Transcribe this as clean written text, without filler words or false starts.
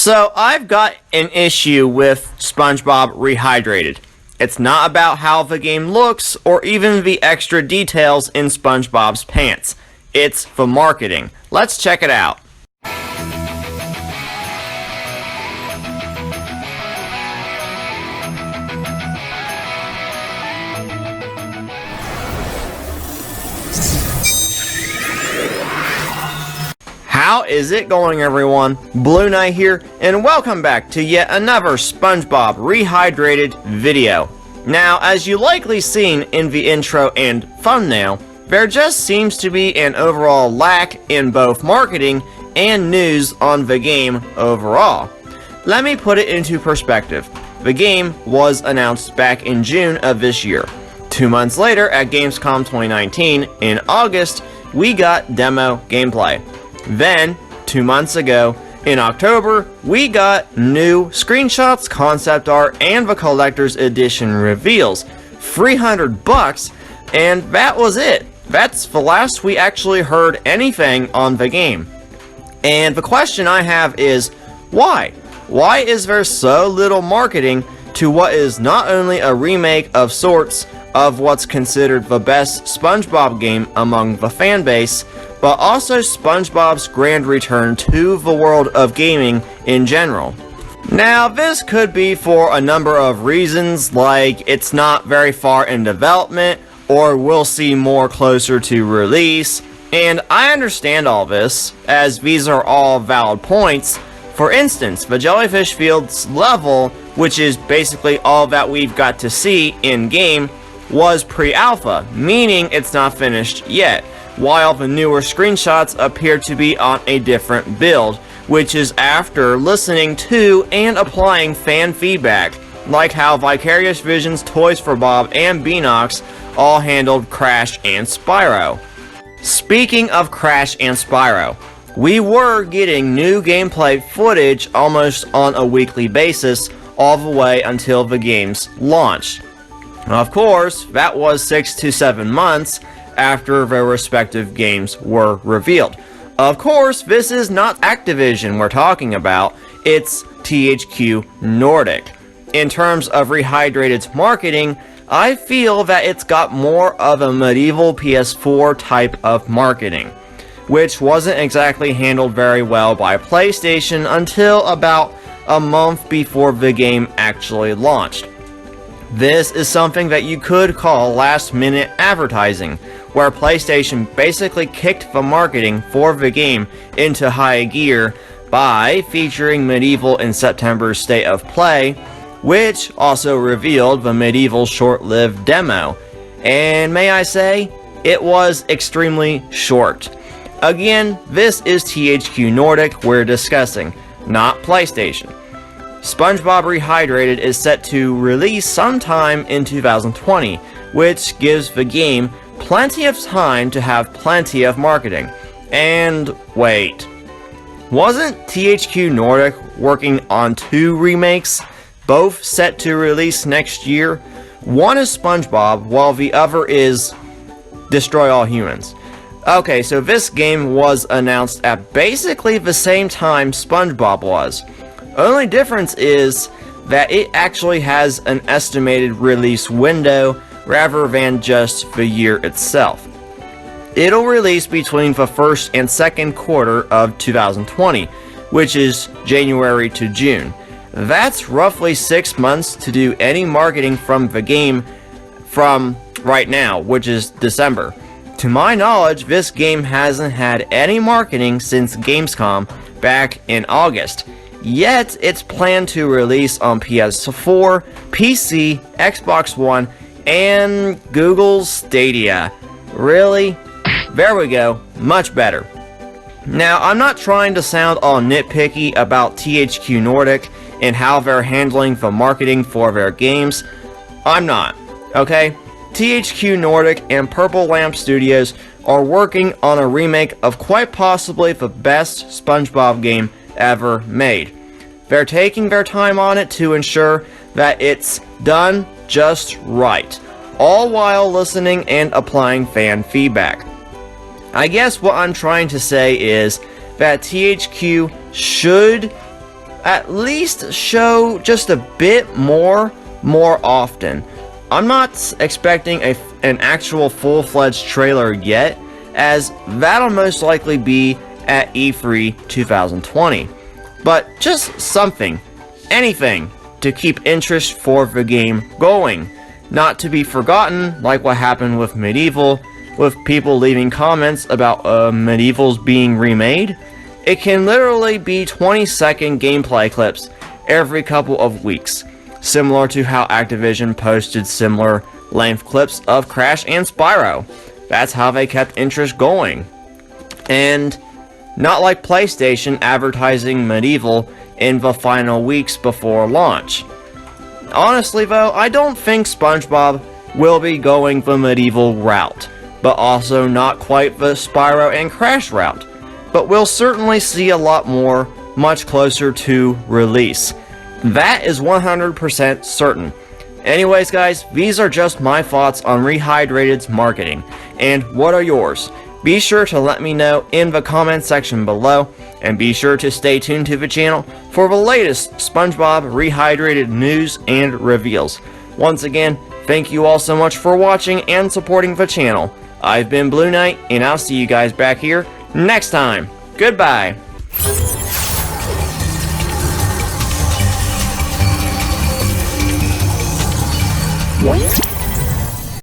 So I've got an issue with Spongebob Rehydrated. It's not about how the game looks or even the extra details in SpongeBob's pants. It's the marketing. Let's check it out. How is it going, everyone? Blueknight here, and welcome back to yet another SpongeBob Rehydrated video. Now, as you likely seen in the intro and thumbnail, there just seems to be an overall lack in both marketing and news on the game overall. Let me put it into perspective. The game was announced back in June of this year. 2 months later, at Gamescom 2019, in August, we got demo gameplay. Then, 2 months ago, in October, we got new screenshots, concept art, and the collector's edition reveals. $300, and that was it. That's the last we actually heard anything on the game. And the question I have is, why? Why is there so little marketing to what is not only a remake of sorts of what's considered the best SpongeBob game among the fanbase, but also SpongeBob's grand return to the world of gaming in general? Now, this could be for a number of reasons, like it's not very far in development, or we'll see more closer to release, and I understand all this, as these are all valid points. For instance, the Jellyfish Fields level, which is basically all that we've got to see in-game, was pre-alpha, meaning it's not finished yet, while the newer screenshots appear to be on a different build, which is after listening to and applying fan feedback, like how Vicarious Visions, Toys for Bob, and Beanox all handled Crash and Spyro. Speaking of Crash and Spyro, we were getting new gameplay footage almost on a weekly basis all the way until the game's launch. Of course, that was 6 to 7 months after their respective games were revealed. Of course, this is not Activision we're talking about, it's THQ Nordic. In terms of Rehydrated's marketing, I feel that it's got more of a MediEvil PS4 type of marketing, which wasn't exactly handled very well by PlayStation until about a month before the game actually launched. This is something that you could call last-minute advertising, where PlayStation basically kicked the marketing for the game into high gear by featuring MediEvil in September's State of Play, which also revealed the MediEvil short-lived demo. And may I say, it was extremely short. Again, this is THQ Nordic we're discussing, not PlayStation. SpongeBob Rehydrated is set to release sometime in 2020, which gives the game plenty of time to have plenty of marketing. And wait, wasn't THQ Nordic working on 2 remakes, both set to release next year? One is SpongeBob, while the other is Destroy All Humans. Okay, so this game was announced at basically the same time SpongeBob was. Only difference is that it actually has an estimated release window rather than just the year itself. It'll release between the first and second quarter of 2020, which is January to June. That's roughly 6 months to do any marketing from the game from right now, which is December. To my knowledge, this game hasn't had any marketing since Gamescom back in August. Yet, it's planned to release on PS4, PC, Xbox One, and Google Stadia. Really? There we go. Much better. Now, I'm not trying to sound all nitpicky about THQ Nordic and how they're handling the marketing for their games. I'm not, okay? THQ Nordic and Purple Lamp Studios are working on a remake of quite possibly the best SpongeBob game ever made. They're taking their time on it to ensure that it's done just right, all while listening and applying fan feedback. I guess what I'm trying to say is that THQ should at least show just a bit more often. I'm not expecting an actual full-fledged trailer yet, as that'll most likely be at E3 2020. But just something, anything, to keep interest for the game going. Not to be forgotten, like what happened with MediEvil, with people leaving comments about MediEvil's being remade. It can literally be 20-second gameplay clips every couple of weeks, similar to how Activision posted similar length clips of Crash and Spyro. That's how they kept interest going. And not like PlayStation advertising MediEvil in the final weeks before launch. Honestly though, I don't think SpongeBob will be going the MediEvil route, but also not quite the Spyro and Crash route. But we'll certainly see a lot more much closer to release. That is 100% certain. Anyways guys, these are just my thoughts on Rehydrated's marketing. And what are yours? Be sure to let me know in the comment section below, and be sure to stay tuned to the channel for the latest SpongeBob Rehydrated news and reveals. Once again, thank you all so much for watching and supporting the channel. I've been Blueknight, and I'll see you guys back here next time. Goodbye. What?